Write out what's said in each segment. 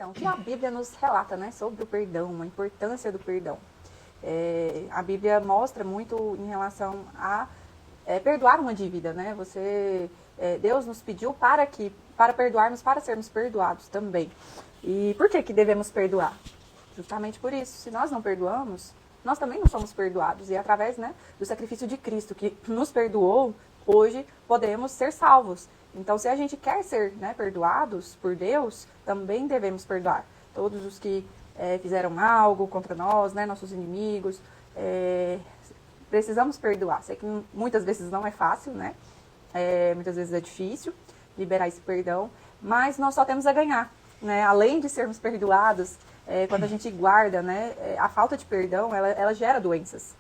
Então, o que a Bíblia nos relata, né, sobre o perdão, a importância do perdão? A Bíblia mostra muito em relação a perdoar uma dívida, né? Deus nos pediu para perdoarmos, para sermos perdoados também. E por que devemos perdoar? Justamente por isso. Se nós não perdoamos, nós também não somos perdoados. E através, né, do sacrifício de Cristo, que nos perdoou, hoje podemos ser salvos. Então, se a gente quer ser, né, perdoados por Deus, também devemos perdoar. Todos os que fizeram algo contra nós, né, nossos inimigos, precisamos perdoar. Sei que muitas vezes não é fácil, né? Muitas vezes é difícil liberar esse perdão, mas nós só temos a ganhar, né? Além de sermos perdoados, quando a gente guarda, né, a falta de perdão, ela gera doenças.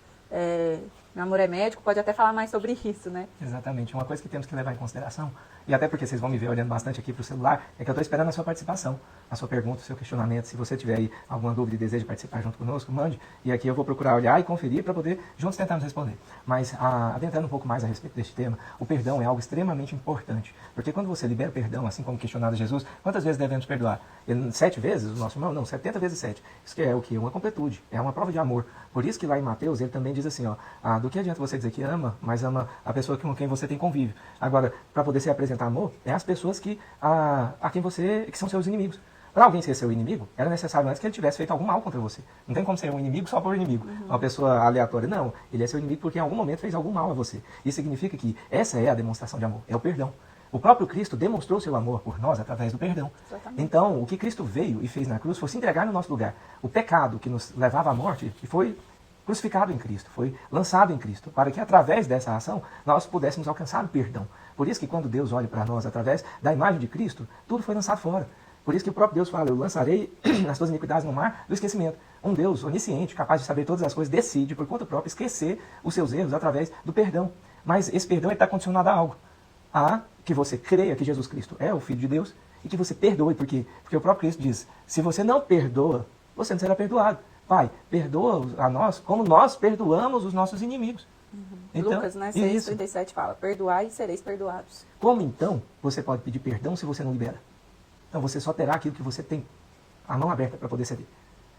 Meu amor é médico, pode até falar mais sobre isso, né? Exatamente. Uma coisa que temos que levar em consideração, e até porque vocês vão me ver olhando bastante aqui para o celular, é que eu estou esperando a sua participação, a sua pergunta, o seu questionamento. Se você tiver aí alguma dúvida e deseja participar junto conosco, mande. E aqui eu vou procurar olhar e conferir para poder juntos tentarmos responder. Mas, adentrando um pouco mais a respeito deste tema, o perdão é algo extremamente importante. Porque quando você libera o perdão, assim como questionado Jesus, quantas vezes devemos perdoar? 7 vezes o nosso irmão? Não, 70 vezes 7. Isso que é o quê? Uma completude. É uma prova de amor. Por isso que lá em Mateus, ele também diz assim, do que adianta você dizer que ama, mas ama a pessoa com quem você tem convívio. Agora, para poder se apresentar amor, é as pessoas que são seus inimigos. Para alguém ser seu inimigo, era necessário antes que ele tivesse feito algum mal contra você. Não tem como ser um inimigo só por inimigo. Uma pessoa aleatória. Não, ele é seu inimigo porque em algum momento fez algum mal a você. Isso significa que essa é a demonstração de amor, é o perdão. O próprio Cristo demonstrou seu amor por nós através do perdão. Exatamente. Então, o que Cristo veio e fez na cruz foi se entregar no nosso lugar. O pecado que nos levava à morte foi crucificado em Cristo, foi lançado em Cristo, para que através dessa ação nós pudéssemos alcançar o perdão. Por isso que quando Deus olha para nós através da imagem de Cristo, tudo foi lançado fora. Por isso que o próprio Deus fala, eu lançarei as tuas iniquidades no mar do esquecimento. Um Deus onisciente, capaz de saber todas as coisas, decide por conta própria esquecer os seus erros através do perdão. Mas esse perdão está condicionado a algo. A que você creia que Jesus Cristo é o Filho de Deus e que você perdoe. Por quê? Porque o próprio Cristo diz, se você não perdoa, você não será perdoado. Pai, perdoa a nós como nós perdoamos os nossos inimigos. Então, Lucas, né, 6:37 fala, perdoai e sereis perdoados. Como então você pode pedir perdão se você não libera? Então você só terá aquilo que você tem, a mão aberta para poder ceder.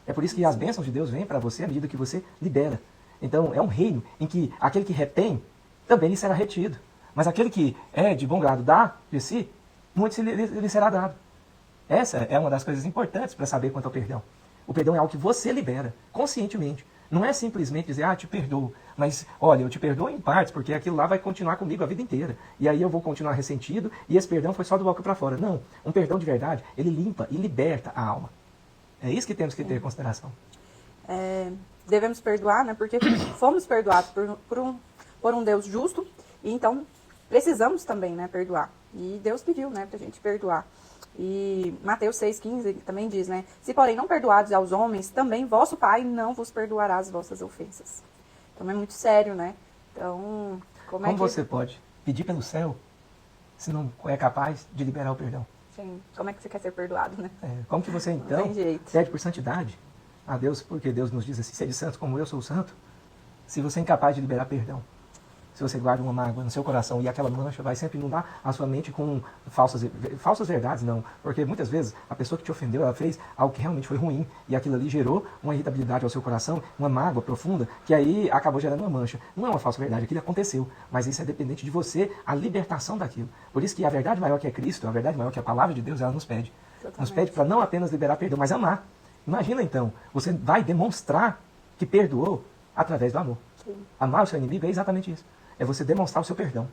É por isso que as bênçãos de Deus vêm para você à medida que você libera. Então é um reino em que aquele que retém também lhe será retido. Mas aquele que é de bom grado dá de si, muito lhe será dado. Essa é uma das coisas importantes para saber quanto ao perdão. O perdão é algo que você libera, conscientemente. Não é simplesmente dizer, te perdoo. Mas, olha, eu te perdoo em partes, porque aquilo lá vai continuar comigo a vida inteira. E aí eu vou continuar ressentido, e esse perdão foi só do boca para fora. Não, um perdão de verdade, ele limpa e liberta a alma. É isso que temos que ter em consideração. Devemos perdoar, né? Porque fomos perdoados por um Deus justo, e então precisamos também, né, perdoar. E Deus pediu, né, pra gente perdoar. E Mateus 6,15 também diz, né, se porém não perdoados aos homens, também vosso Pai não vos perdoará as vossas ofensas. Então é muito sério, né? Então, como você pode pedir pelo céu se não é capaz de liberar o perdão? Sim, como é que você quer ser perdoado, né? Como que você então pede por santidade a Deus, porque Deus nos diz assim, sede santo como eu sou santo, se você é incapaz de liberar perdão? Se você guarda uma mágoa no seu coração e aquela mancha vai sempre inundar a sua mente com falsas verdades, não. Porque muitas vezes a pessoa que te ofendeu, ela fez algo que realmente foi ruim e aquilo ali gerou uma irritabilidade ao seu coração, uma mágoa profunda, que aí acabou gerando uma mancha. Não é uma falsa verdade, aquilo aconteceu, mas isso é dependente de você, a libertação daquilo. Por isso que a verdade maior que é Cristo, a verdade maior que a palavra de Deus, ela nos pede. Totalmente. Nos pede para não apenas liberar perdão, mas amar. Imagina então, você vai demonstrar que perdoou através do amor. Sim. Amar o seu inimigo é exatamente isso. É você demonstrar o seu perdão.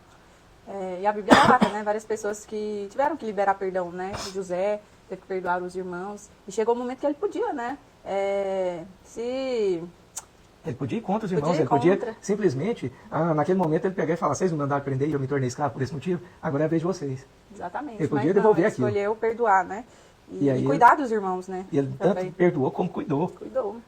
E a Bíblia relata, né, várias pessoas que tiveram que liberar perdão, né? José teve que perdoar os irmãos. E chegou o momento que ele podia, né? Ele podia ir contra os irmãos, ele podia simplesmente, naquele momento ele pegar e falar, vocês me mandaram prender e eu me tornei escravo por esse motivo, agora é a vez de vocês. Exatamente. Ele podia devolver aquilo. Ele escolheu perdoar, né? E cuidar dos irmãos, né? E ele tanto perdoou como cuidou.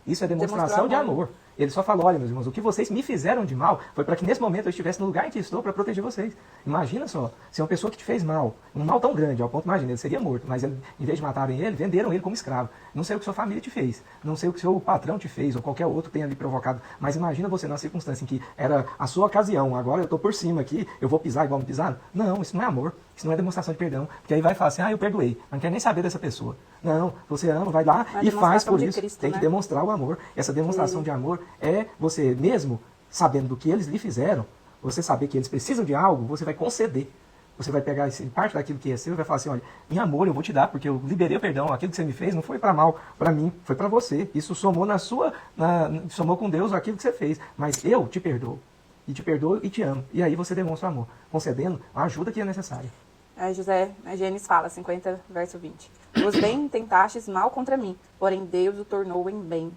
Isso é demonstração de amor. Ele só falou, olha, meus irmãos, o que vocês me fizeram de mal foi para que nesse momento eu estivesse no lugar em que estou para proteger vocês. Imagina só, se uma pessoa que te fez mal, um mal tão grande, ao ponto, imagina, ele seria morto, mas ele, em vez de matarem ele, venderam ele como escravo. Não sei o que sua família te fez, não sei o que seu patrão te fez, ou qualquer outro tenha lhe provocado, mas imagina você numa circunstância em que era a sua ocasião, agora eu estou por cima aqui, eu vou pisar igual me pisaram. Não, isso não é amor, isso não é demonstração de perdão, porque aí vai falar assim, eu perdoei, mas não quer nem saber dessa pessoa. Não, você ama, vai lá Uma e faz demonstração por de isso. Cristo, Tem que né? demonstrar o amor. Essa demonstração de amor é você, mesmo sabendo do que eles lhe fizeram, você saber que eles precisam de algo, você vai conceder. Você vai pegar parte daquilo que é seu e vai falar assim, olha, em amor eu vou te dar, porque eu liberei o perdão, aquilo que você me fez não foi para mal, para mim, foi para você. Isso somou somou com Deus aquilo que você fez, mas eu te perdoo. E te perdoo e te amo. E aí você demonstra o amor, concedendo a ajuda que é necessária. Gênesis fala, 50, verso 20. Os bem tentastes mal contra mim, porém Deus o tornou em bem.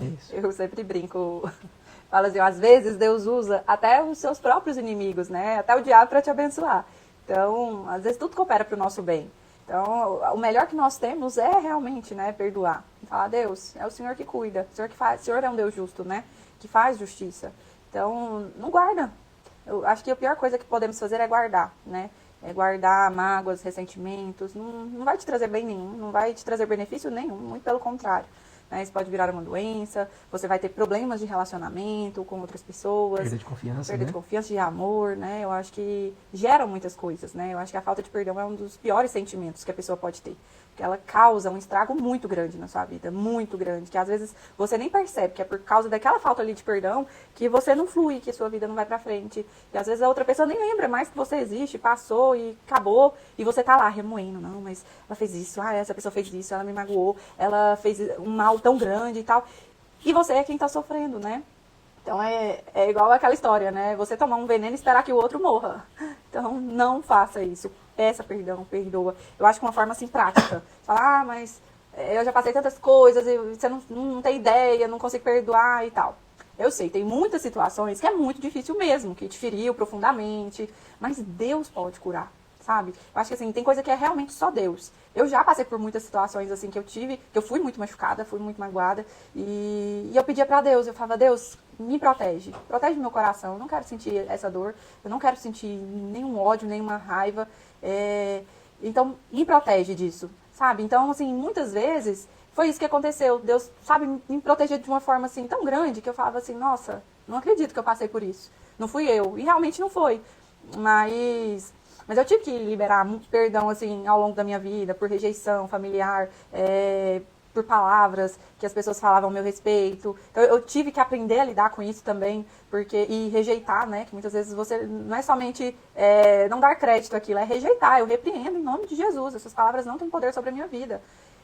Isso. Eu sempre brinco, falo assim, às vezes Deus usa até os seus próprios inimigos, né? Até o diabo para te abençoar. Então, às vezes tudo coopera para o nosso bem. Então, o melhor que nós temos é realmente, né, perdoar. Falar, Deus, é o Senhor que cuida, o Senhor que faz, o Senhor é um Deus justo, né? Que faz justiça. Então, não guarda. Eu acho que a pior coisa que podemos fazer é guardar, né? É guardar mágoas, ressentimentos. Não vai te trazer bem nenhum, não vai te trazer benefício nenhum, muito pelo contrário. Isso pode virar uma doença, você vai ter problemas de relacionamento com outras pessoas. Perda de confiança, Perda de confiança, de amor, né? Eu acho que geram muitas coisas, né? Eu acho que a falta de perdão é um dos piores sentimentos que a pessoa pode ter. Porque ela causa um estrago muito grande na sua vida, muito grande. Que às vezes você nem percebe que é por causa daquela falta ali de perdão que você não flui, que a sua vida não vai pra frente. E às vezes a outra pessoa nem lembra mais que você existe, passou e acabou. E você tá lá remoendo, não, mas ela fez isso, essa pessoa fez isso, ela me magoou, ela fez um mal tão grande e tal. E você é quem tá sofrendo, né? Então é igual aquela história, né? Você tomar um veneno e esperar que o outro morra. Então não faça isso. Peça perdão, perdoa. Eu acho que uma forma assim prática. Falar, mas eu já passei tantas coisas e você não tem ideia, não consigo perdoar e tal. Eu sei, tem muitas situações que é muito difícil mesmo, que te feriu profundamente, mas Deus pode curar, sabe? Eu acho que assim, tem coisa que é realmente só Deus. Eu já passei por muitas situações assim que eu fui muito machucada, fui muito magoada, e eu pedia pra Deus, eu falava, Deus, me protege meu coração, eu não quero sentir essa dor, eu não quero sentir nenhum ódio, nenhuma raiva, então me protege disso, sabe? Então, assim, muitas vezes foi isso que aconteceu, Deus, sabe, me proteger de uma forma assim tão grande que eu falava assim, nossa, não acredito que eu passei por isso, não fui eu, e realmente não foi, mas eu tive que liberar perdão, assim, ao longo da minha vida, por rejeição familiar, por palavras que as pessoas falavam ao meu respeito. Então, eu tive que aprender a lidar com isso também, e rejeitar, né? Que muitas vezes você não é somente não dar crédito àquilo, é rejeitar. Eu repreendo em nome de Jesus. Essas palavras não têm poder sobre a minha vida.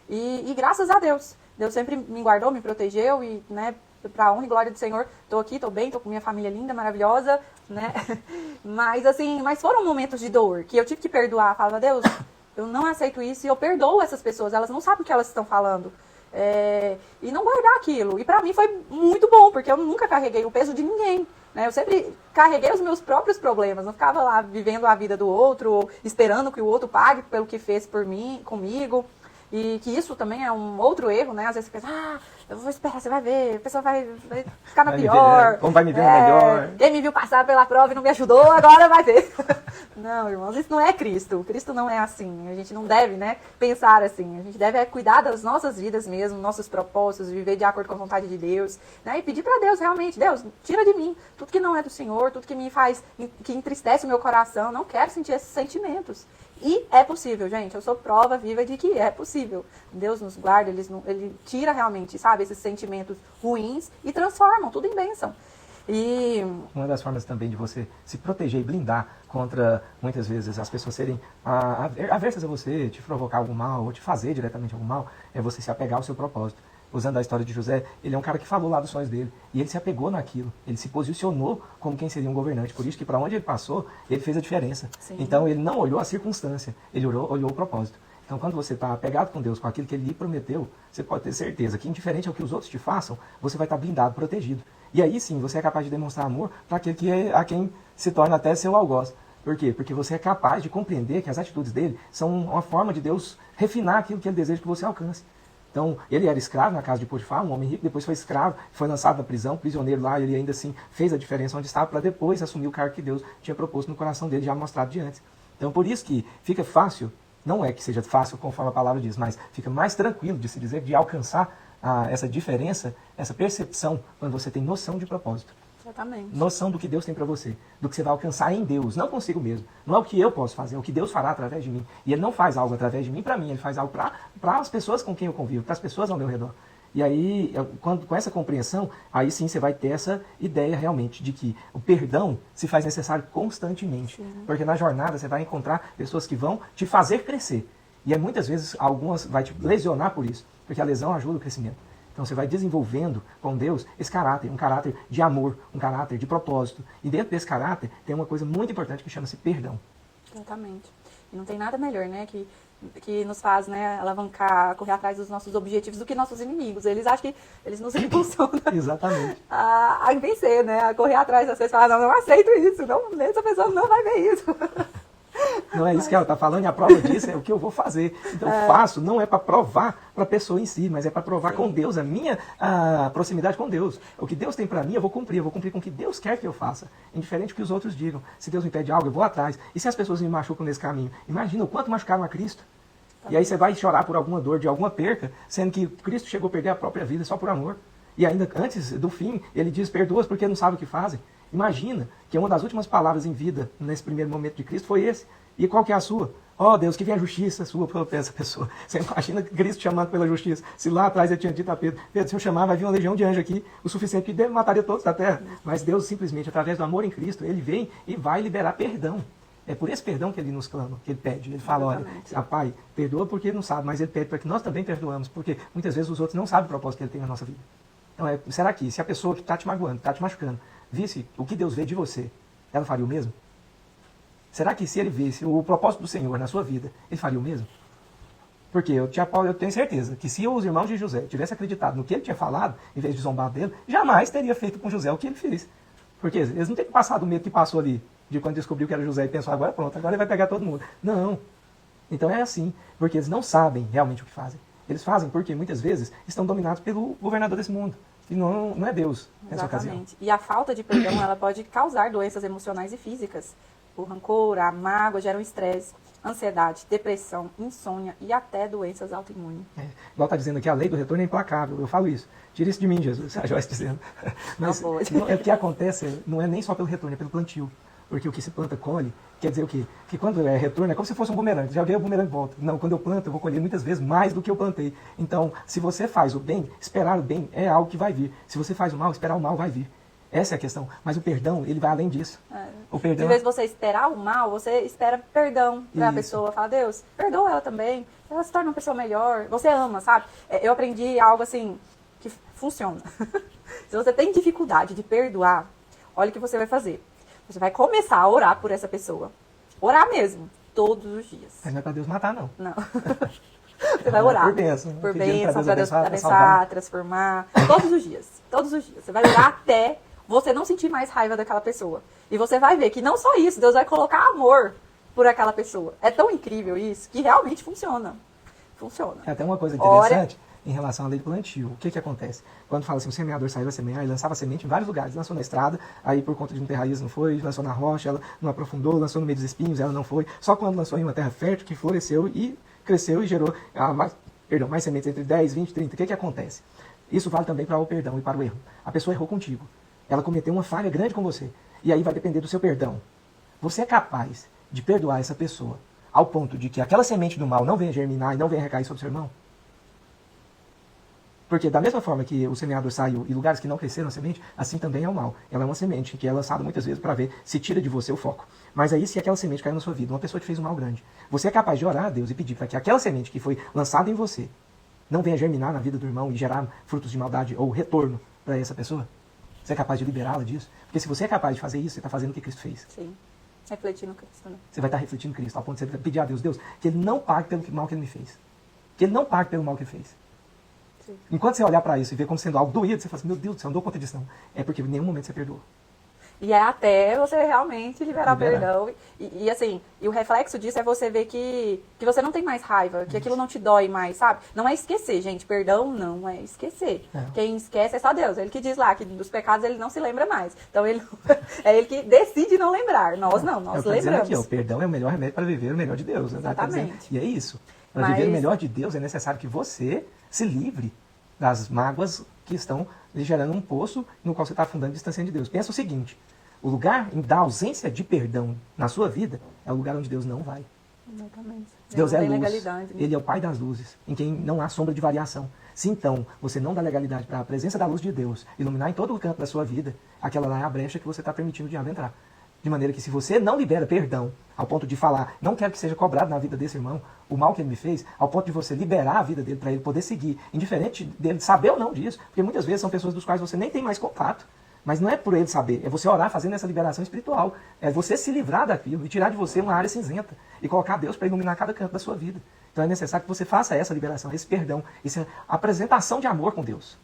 E graças a Deus, Deus sempre me guardou, me protegeu e, né, pra honra e glória do Senhor, tô aqui, tô bem, tô com minha família linda, maravilhosa, né? Mas foram momentos de dor que eu tive que perdoar. Falava, Deus, eu não aceito isso e eu perdoo essas pessoas, elas não sabem o que elas estão falando. E não guardar aquilo. E pra mim foi muito bom, porque eu nunca carreguei o peso de ninguém. Né? Eu sempre carreguei os meus próprios problemas, não ficava lá vivendo a vida do outro, ou esperando que o outro pague pelo que fez por mim, comigo. E que isso também é um outro erro, né? Às vezes você pensa, eu vou esperar, você vai ver, a pessoa vai ficar na pior. Como vai me ver na melhor. Quem me viu passar pela prova e não me ajudou, agora vai ver. Não, irmãos, isso não é Cristo. Cristo não é assim. A gente não deve, né, pensar assim. A gente deve cuidar das nossas vidas mesmo, nossos propósitos, viver de acordo com a vontade de Deus, né? E pedir para Deus, realmente, Deus, tira de mim tudo que não é do Senhor, tudo que me faz, que entristece o meu coração. Não quero sentir esses sentimentos. E é possível, gente. Eu sou prova viva de que é possível. Deus nos guarda, Ele tira realmente, sabe, esses sentimentos ruins e transformam tudo em bênção. E uma das formas também de você se proteger e blindar contra, muitas vezes, as pessoas serem aversas a você, te provocar algum mal, ou te fazer diretamente algum mal, é você se apegar ao seu propósito. Usando a história de José, ele é um cara que falou lá dos sonhos dele, e ele se apegou naquilo, ele se posicionou como quem seria um governante, por isso que para onde ele passou, ele fez a diferença. Sim. Então ele não olhou a circunstância, ele olhou o propósito. Então quando você está apegado com Deus, com aquilo que ele lhe prometeu, você pode ter certeza que, indiferente ao que os outros te façam, você vai estar blindado, protegido. E aí sim, você é capaz de demonstrar amor para aquele a quem se torna até seu algoz. Por quê? Porque você é capaz de compreender que as atitudes dele são uma forma de Deus refinar aquilo que ele deseja que você alcance. Então, ele era escravo na casa de Potifar, um homem rico, depois foi escravo, foi lançado na prisão, prisioneiro lá, ele ainda assim fez a diferença onde estava, para depois assumir o cargo que Deus tinha proposto no coração dele, já mostrado de antes. Então, por isso que fica fácil, não é que seja fácil conforme a palavra diz, mas fica mais tranquilo de se dizer, de alcançar essa diferença, essa percepção, quando você tem noção de propósito. Exatamente. Noção do que Deus tem para você, do que você vai alcançar em Deus, não consigo mesmo. Não é o que eu posso fazer, é o que Deus fará através de mim. E Ele não faz algo através de mim para mim, Ele faz algo para as pessoas com quem eu convivo, para as pessoas ao meu redor. E aí, com essa compreensão, aí sim você vai ter essa ideia realmente de que o perdão se faz necessário constantemente. Sim. Porque na jornada você vai encontrar pessoas que vão te fazer crescer. E muitas vezes algumas vai te lesionar por isso, porque a lesão ajuda o crescimento. Então você vai desenvolvendo com Deus esse caráter, um caráter de amor, um caráter de propósito. E dentro desse caráter tem uma coisa muito importante que chama-se perdão. Exatamente. E não tem nada melhor, né, que nos faz, né, alavancar, correr atrás dos nossos objetivos do que nossos inimigos. Eles acham que eles nos impulsionam Exatamente. a vencer, né, a correr atrás das coisas e falar, não aceito isso, não, essa pessoa não vai ver isso. Não é isso que ela está falando, e a prova disso é o que eu vou fazer. Então, eu faço não é para provar para a pessoa em si, mas é para provar com Deus, a proximidade com Deus. O que Deus tem para mim, eu vou cumprir com o que Deus quer que eu faça, indiferente do que os outros digam. Se Deus me pede algo, eu vou atrás. E se as pessoas me machucam nesse caminho? Imagina o quanto machucaram a Cristo. E aí você vai chorar por alguma dor, de alguma perca, sendo que Cristo chegou a perder a própria vida só por amor. E ainda antes do fim, ele diz, perdoa-os porque não sabem o que fazem. Imagina que uma das últimas palavras em vida, nesse primeiro momento de Cristo, foi esse. E qual que é a sua? Ó Deus, que venha a justiça sua para essa pessoa. Você imagina Cristo chamando pela justiça. Se lá atrás ele tinha dito a Pedro, Pedro, se eu chamar, vai vir uma legião de anjos aqui, o suficiente que mataria todos da terra. Mas Deus simplesmente, através do amor em Cristo, ele vem e vai liberar perdão. É por esse perdão que ele nos clama, que ele pede. Ele fala, olha, Pai, perdoa porque não sabe, mas ele pede para que nós também perdoamos, porque muitas vezes os outros não sabem o propósito que ele tem na nossa vida. Então, será que se a pessoa que está te magoando, está te machucando, visse o que Deus vê de você, ela faria o mesmo? Será que se ele visse o propósito do Senhor na sua vida, ele faria o mesmo? Porque eu tenho certeza que se os irmãos de José tivessem acreditado no que ele tinha falado, em vez de zombar dele, jamais teria feito com José o que ele fez. Porque eles não têm passado o medo que passou ali, de quando descobriu que era José e pensou, agora pronto, agora ele vai pegar todo mundo. Não. Então é assim, porque eles não sabem realmente o que fazem. Eles fazem porque muitas vezes estão dominados pelo governador desse mundo. E não é Deus nessa ocasião. Exatamente. E a falta de perdão, ela pode causar doenças emocionais e físicas. O rancor, a mágoa geram estresse, ansiedade, depressão, insônia e até doenças autoimunes. Igual está dizendo aqui, a lei do retorno é implacável. Eu falo isso. Tira isso de mim, Jesus. A Joyce dizendo. Mas o que acontece não é nem só pelo retorno, é pelo plantio. Porque o que se planta, colhe. Quer dizer o quê? Que quando é retorno, é como se fosse um bumerangue. Já veio o bumerangue e volta. Não, quando eu planto, eu vou colher muitas vezes mais do que eu plantei. Então, se você faz o bem, esperar o bem é algo que vai vir. Se você faz o mal, esperar o mal vai vir. Essa é a questão. Mas o perdão, ele vai além disso. O perdão... Em vez de você esperar o mal, você espera perdão para a pessoa. Fala, Deus, perdoa ela também. Ela se torna uma pessoa melhor. Você ama, sabe? Eu aprendi algo assim que funciona. Se você tem dificuldade de perdoar, olha o que você vai fazer. Você vai começar a orar por essa pessoa. Orar mesmo, todos os dias. Mas não é para Deus matar, não. Não. Você vai orar. Por bênção. Por bênção, para Deus abençoar, transformar. Todos os dias. Todos os dias. Você vai orar até você não sentir mais raiva daquela pessoa. E você vai ver que não só isso, Deus vai colocar amor por aquela pessoa. É tão incrível isso que realmente funciona. Funciona. É até uma coisa interessante em relação à lei do plantio. O que acontece? Quando fala assim, o semeador saiu a semear, ele lançava semente em vários lugares. Lançou na estrada, aí por conta de não ter raiz não foi, lançou na rocha, ela não aprofundou, lançou no meio dos espinhos, ela não foi. Só quando lançou em uma terra fértil que floresceu e cresceu e gerou mais sementes entre 10, 20, 30. O que acontece? Isso vale também para o perdão e para o erro. A pessoa errou contigo. Ela cometeu uma falha grande com você. E aí vai depender do seu perdão. Você é capaz de perdoar essa pessoa ao ponto de que aquela semente do mal não venha germinar e não venha recair sobre o seu irmão? Porque da mesma forma que o semeador saiu e lugares que não cresceram a semente, assim também é o mal. Ela é uma semente que é lançada muitas vezes para ver se tira de você o foco. Mas aí se aquela semente caiu na sua vida, uma pessoa te fez um mal grande, você é capaz de orar a Deus e pedir para que aquela semente que foi lançada em você não venha germinar na vida do irmão e gerar frutos de maldade ou retorno para essa pessoa? Você é capaz de liberá-la disso? Porque se você é capaz de fazer isso, você está fazendo o que Cristo fez. Sim. Refletindo Cristo, né? Você vai estar refletindo Cristo, ao ponto de você pedir a Deus, que Ele não pague pelo mal que Ele me fez. Que Ele não pague pelo mal que Ele fez. Sim. Enquanto você olhar para isso e ver como sendo algo doído, você fala assim, meu Deus do céu, eu não dou conta disso não. É porque em nenhum momento você perdoou. E é até você realmente liberar o perdão. E assim, e o reflexo disso é você ver que você não tem mais raiva, que aquilo não te dói mais, sabe? Não é esquecer, gente. Perdão não é esquecer. Quem esquece é só Deus. Ele que diz lá que dos pecados ele não se lembra mais. Então é ele que decide não lembrar. Nós não, nós lembramos. Aqui, o perdão é o melhor remédio para viver o melhor de Deus. Exatamente. E é isso. Para viver o melhor de Deus é necessário que você se livre das mágoas que estão lhe gerando um poço no qual você está afundando distanciando de Deus. Pensa o seguinte, o lugar da ausência de perdão na sua vida é o lugar onde Deus não vai. Exatamente. Deus é não tem luz, legalidade, né? Ele é o Pai das luzes, em quem não há sombra de variação. Se então você não dá legalidade para a presença da luz de Deus iluminar em todo o campo da sua vida, aquela lá é a brecha que você está permitindo o diabo entrar. De maneira que se você não libera perdão, ao ponto de falar, não quero que seja cobrado na vida desse irmão, o mal que ele me fez, ao ponto de você liberar a vida dele para ele poder seguir, indiferente dele saber ou não disso, porque muitas vezes são pessoas dos quais você nem tem mais contato, mas não é por ele saber, é você orar fazendo essa liberação espiritual, é você se livrar daquilo e tirar de você uma área cinzenta e colocar Deus para iluminar cada canto da sua vida. Então é necessário que você faça essa liberação, esse perdão, essa apresentação de amor com Deus.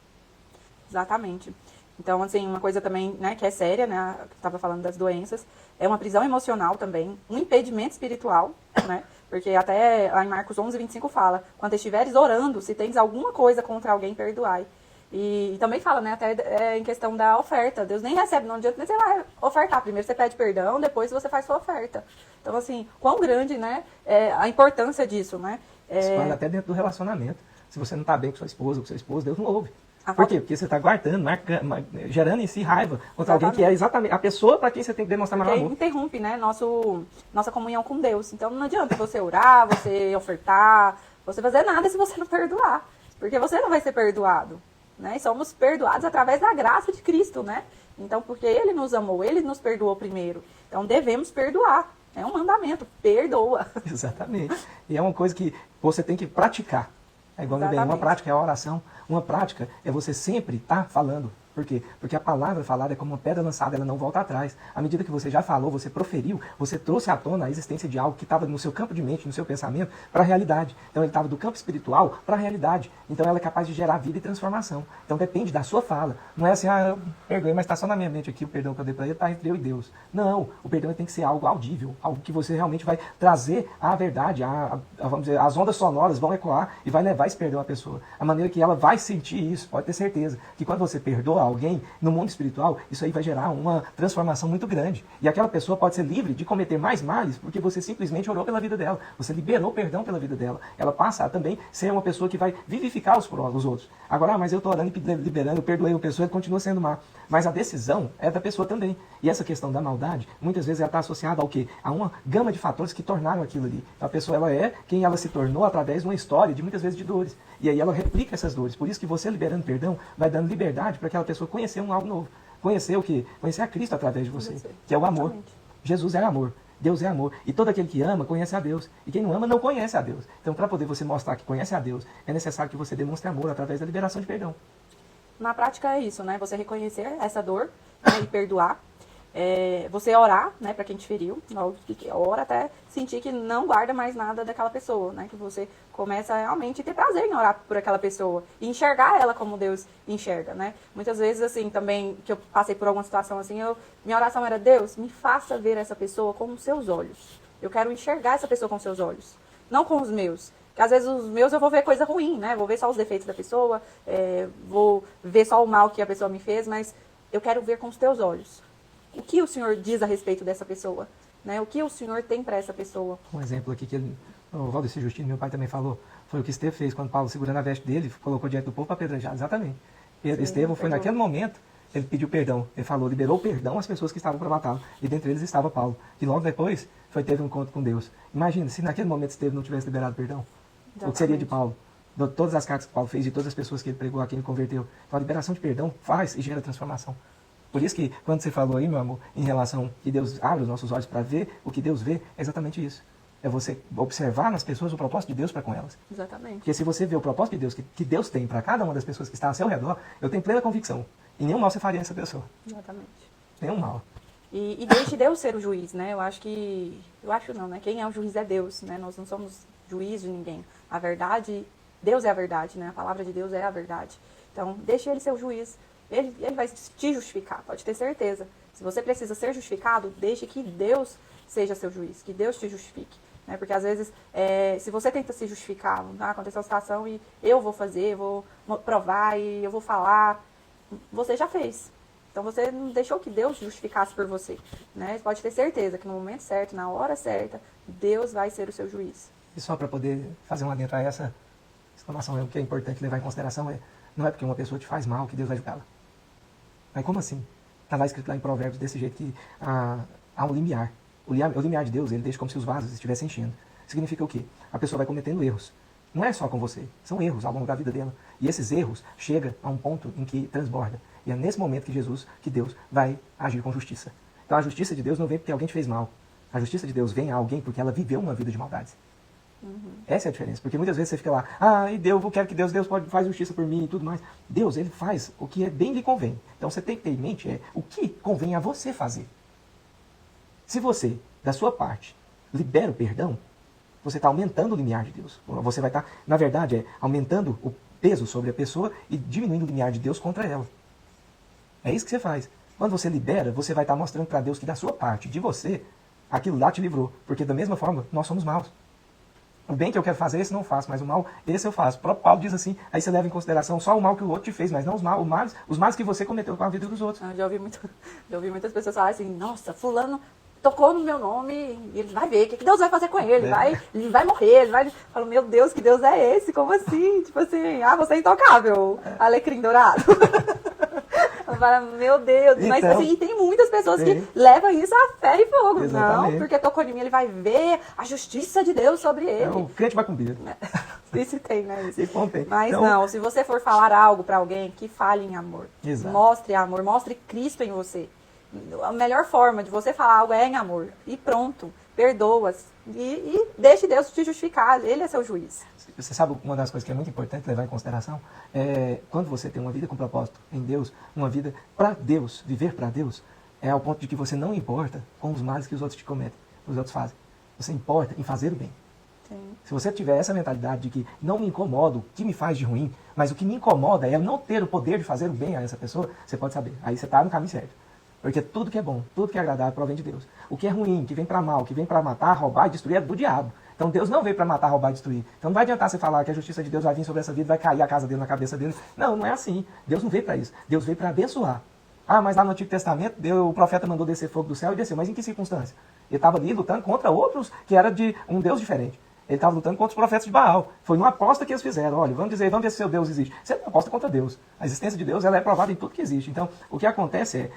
Exatamente. Então, assim, uma coisa também, né, que é séria, né, que estava falando das doenças, é uma prisão emocional também, um impedimento espiritual, né, porque até lá em Marcos 11:25 fala, quando estiveres orando, se tens alguma coisa contra alguém, perdoai. E também fala, né, até em questão da oferta, Deus nem recebe, não adianta nem você vai ofertar, primeiro você pede perdão, depois você faz sua oferta. Então, assim, quão grande, né, é a importância disso, né. Isso vale até dentro do relacionamento. Se você não está bem com sua esposa ou com seu esposo, Deus não ouve. A Por quê? Porque você está guardando, gerando em si raiva contra alguém que é exatamente a pessoa para quem você tem que demonstrar maior Porque amor. interrompe, né, nossa comunhão com Deus. Então não adianta você orar, você ofertar, você fazer nada se você não perdoar. Porque você não vai ser perdoado. Né? E somos perdoados através da graça de Cristo, né? Então, porque Ele nos amou, Ele nos perdoou primeiro. Então devemos perdoar. É um mandamento, perdoa. Exatamente. E é uma coisa que você tem que praticar. É igual bem, uma prática é a oração, uma prática é você sempre estar falando. Por quê? Porque a palavra falada é como uma pedra lançada, ela não volta atrás. À medida que você já falou, você proferiu, você trouxe à tona a existência de algo que estava no seu campo de mente, no seu pensamento, para a realidade. Então ele estava do campo espiritual para a realidade. Então ela é capaz de gerar vida e transformação. Então depende da sua fala. Não é assim, eu perdoei, mas está só na minha mente aqui, o perdão que eu dei para ele está entre eu e Deus. Não, o perdão tem que ser algo audível, algo que você realmente vai trazer à verdade, vamos dizer, as ondas sonoras vão ecoar e vai levar esse perdão à pessoa. A maneira que ela vai sentir isso, pode ter certeza, que quando você perdoa alguém, no mundo espiritual, isso aí vai gerar uma transformação muito grande. E aquela pessoa pode ser livre de cometer mais males porque você simplesmente orou pela vida dela. Você liberou perdão pela vida dela. Ela passa a também ser uma pessoa que vai vivificar os outros. Agora, mas eu estou orando e liberando, eu perdoei uma pessoa, ele continua sendo má. Mas a decisão é da pessoa também. E essa questão da maldade, muitas vezes ela está associada ao quê? A uma gama de fatores que tornaram aquilo ali. Então, a pessoa ela é quem ela se tornou através de uma história, de muitas vezes de dores. E aí ela replica essas dores. Por isso que você liberando perdão, vai dando liberdade para aquela pessoa conhecer algo novo. Conhecer o quê? Conhecer a Cristo através de você, que é o amor. Jesus é amor. Deus é amor. E todo aquele que ama, conhece a Deus. E quem não ama, não conhece a Deus. Então, para poder você mostrar que conhece a Deus, é necessário que você demonstre amor através da liberação de perdão. Na prática é isso, né? Você reconhecer essa dor, né, e perdoar. Você orar, né, para quem te feriu, ora até sentir que não guarda mais nada daquela pessoa, né, que você começa realmente a ter prazer em orar por aquela pessoa e enxergar ela como Deus enxerga, né. Muitas vezes, assim, também, que eu passei por alguma situação assim, minha oração era, Deus, me faça ver essa pessoa com os seus olhos. Eu quero enxergar essa pessoa com os seus olhos, não com os meus. Porque às vezes os meus eu vou ver coisa ruim, né, vou ver só os defeitos da pessoa, vou ver só o mal que a pessoa me fez, mas eu quero ver com os teus olhos. O que o Senhor diz a respeito dessa pessoa? Né? O que o Senhor tem para essa pessoa? Um exemplo aqui que o Valdeci Justino, meu pai também falou, foi o que Estevão fez quando Paulo, segurando a veste dele, colocou diante do povo para apedrejar. Exatamente. Estevão foi naquele momento, ele pediu perdão. Ele falou, liberou perdão às pessoas que estavam para matá-lo. E dentre eles estava Paulo. E logo depois teve um encontro com Deus. Imagina, se naquele momento Estevão não tivesse liberado perdão, exatamente. O que seria de Paulo? De todas as cartas que Paulo fez, de todas as pessoas que ele pregou, a quem ele converteu. Então a liberação de perdão faz e gera transformação. Por isso que, quando você falou aí, meu amor, em relação que Deus abre os nossos olhos para ver o que Deus vê, é exatamente isso. É você observar nas pessoas o propósito de Deus para com elas. Exatamente. Porque se você vê o propósito de Deus, que Deus tem para cada uma das pessoas que está ao seu redor, eu tenho plena convicção. E nenhum mal você faria essa pessoa. Exatamente. Nenhum mal. E deixe Deus ser o juiz, né? Eu acho não, né? Quem é o juiz é Deus, né? Nós não somos juiz de ninguém. A verdade, Deus é a verdade, né? A palavra de Deus é a verdade. Então, deixe Ele ser o juiz. Ele vai te justificar, pode ter certeza. Se você precisa ser justificado, deixe que Deus seja seu juiz, que Deus te justifique. Né? Porque às vezes, se você tenta se justificar, aconteceu uma situação e eu vou fazer, vou provar e eu vou falar, você já fez. Então você não deixou que Deus justificasse por você. Né? Pode ter certeza que no momento certo, na hora certa, Deus vai ser o seu juiz. E só para poder fazer uma adentro a essa Exclamação é o que é importante levar em consideração não é porque uma pessoa te faz mal que Deus vai julgá-la. Mas como assim? Está lá escrito lá em Provérbios desse jeito que há um limiar. O limiar de Deus, ele deixa como se os vasos estivessem enchendo. Significa o quê? A pessoa vai cometendo erros. Não é só com você, são erros ao longo da vida dela. E esses erros chegam a um ponto em que transborda. E é nesse momento que Deus vai agir com justiça. Então a justiça de Deus não vem porque alguém te fez mal. A justiça de Deus vem a alguém porque ela viveu uma vida de maldades. Essa é a diferença. Porque muitas vezes você fica lá, e Deus, eu quero que Deus faz justiça por mim e tudo mais. Deus, ele faz o que bem lhe convém. Então você tem que ter em mente o que convém a você fazer. Se você, da sua parte, libera o perdão, você está aumentando o limiar de Deus. Você vai estar, na verdade, aumentando o peso sobre a pessoa e diminuindo o limiar de Deus contra ela. É isso que você faz. Quando você libera, você vai estar mostrando para Deus que da sua parte, de você, aquilo lá te livrou. Porque da mesma forma, nós somos maus. O bem que eu quero fazer, esse não faço, mas o mal, esse eu faço. O próprio Paulo diz assim, aí você leva em consideração só o mal que o outro te fez, mas não os males que você cometeu com a vida dos outros. Eu já ouvi muitas pessoas falarem assim, nossa, fulano tocou no meu nome, e ele vai ver, o que Deus vai fazer com ele? Ele vai morrer, Eu falo, meu Deus, que Deus é esse? Como assim? Tipo assim, você é intocável, alecrim dourado. Eu falo, meu Deus, então, mas assim, tem muitas pessoas que levam isso a ferro e fogo. Exatamente. Não, porque tocou em mim, ele vai ver a justiça de Deus sobre ele. O crente vai com Bíblia. Isso tem, né? Isso tem. Mas então, não, se você for falar algo para alguém, que fale em amor. Exato. Mostre amor, mostre Cristo em você. A melhor forma de você falar algo é em amor. E pronto, perdoa. E deixe Deus te justificar. Ele é seu juiz. Você sabe uma das coisas que é muito importante levar em consideração? Quando você tem uma vida com propósito em Deus, uma vida para Deus, viver para Deus, é ao ponto de que você não importa com os males que os outros te cometem, os outros fazem. Você importa em fazer o bem. Sim. Se você tiver essa mentalidade de que não me incomoda o que me faz de ruim, mas o que me incomoda é não ter o poder de fazer o bem a essa pessoa, você pode saber. Aí você está no caminho certo. Porque tudo que é bom, tudo que é agradável provém de Deus. O que é ruim, que vem para mal, que vem para matar, roubar e destruir é do diabo. Então Deus não veio para matar, roubar e destruir. Então não vai adiantar você falar que a justiça de Deus vai vir sobre essa vida, vai cair a casa dele na cabeça dele. Não, não é assim. Deus não veio para isso. Deus veio para abençoar. Mas lá no Antigo Testamento, o profeta mandou descer fogo do céu e desceu. Mas em que circunstância? Ele estava ali lutando contra outros que era de um Deus diferente. Ele estava lutando contra os profetas de Baal. Foi uma aposta que eles fizeram. Olha, vamos ver se seu Deus existe. Você não aposta contra Deus. A existência de Deus ela é provada em tudo que existe. Então, o que acontece é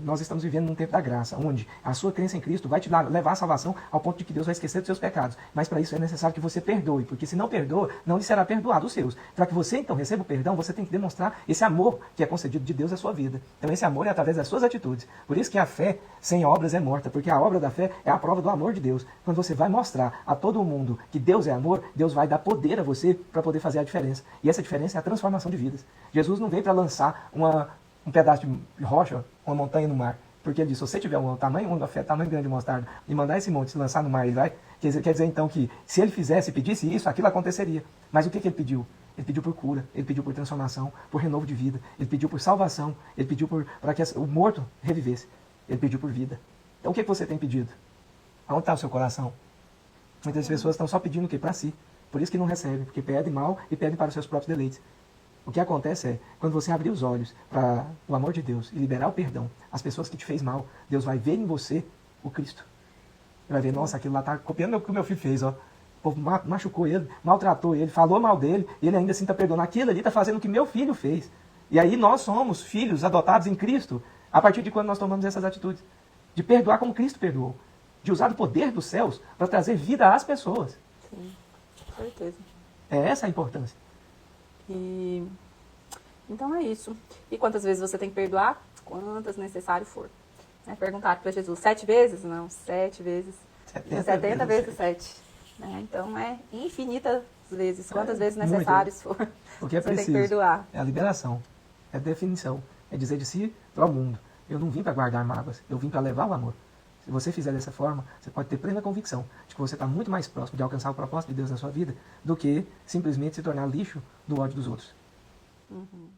nós estamos vivendo num tempo da graça, onde a sua crença em Cristo vai te levar à salvação ao ponto de que Deus vai esquecer dos seus pecados. Mas para isso é necessário que você perdoe, porque se não perdoa, não lhe será perdoado os seus. Para que você então receba o perdão, você tem que demonstrar esse amor que é concedido de Deus à sua vida. Então esse amor é através das suas atitudes. Por isso que a fé sem obras é morta, porque a obra da fé é a prova do amor de Deus. Quando você vai mostrar a todo mundo que Deus é amor, Deus vai dar poder a você para poder fazer a diferença. E essa diferença é a transformação de vidas. Jesus não veio para lançar um pedaço de rocha, uma montanha no mar. Porque ele disse, se você tiver um tamanho grande de mostarda e mandar esse monte se lançar no mar, ele vai. Quer dizer então que se ele fizesse, pedisse isso, aquilo aconteceria. Mas o que ele pediu? Ele pediu por cura, ele pediu por transformação, por renovo de vida, ele pediu por salvação, ele pediu para que o morto revivesse, ele pediu por vida. Então o que você tem pedido? Aonde está o seu coração? Muitas pessoas estão só pedindo o quê? Para si. Por isso que não recebem, porque pedem mal e pedem para os seus próprios deleites. O que acontece é, quando você abrir os olhos para o amor de Deus e liberar o perdão, as pessoas que te fez mal, Deus vai ver em você o Cristo. Ele vai ver, nossa, aquilo lá está copiando o que o meu filho fez, ó. O povo machucou ele, maltratou ele, falou mal dele, e ele ainda assim está perdoando. Aquilo ali está fazendo o que meu filho fez. E aí nós somos filhos adotados em Cristo, a partir de quando nós tomamos essas atitudes. De perdoar como Cristo perdoou. De usar o poder dos céus para trazer vida às pessoas. Sim, com certeza. É essa a importância. Então é isso. E quantas vezes você tem que perdoar? Quantas necessário for. Perguntaram para Jesus, 7 vezes? Não, 7 vezes. 70 vezes 7. Então é infinitas vezes. Quantas vezes necessárias for. Porque é você preciso. Tem que perdoar. É a liberação. É a definição. É dizer de si para o mundo. Eu não vim para guardar mágoas. Eu vim para levar o amor. Se você fizer dessa forma, você pode ter plena convicção de que você está muito mais próximo de alcançar o propósito de Deus na sua vida do que simplesmente se tornar lixo do ódio dos outros. Uhum.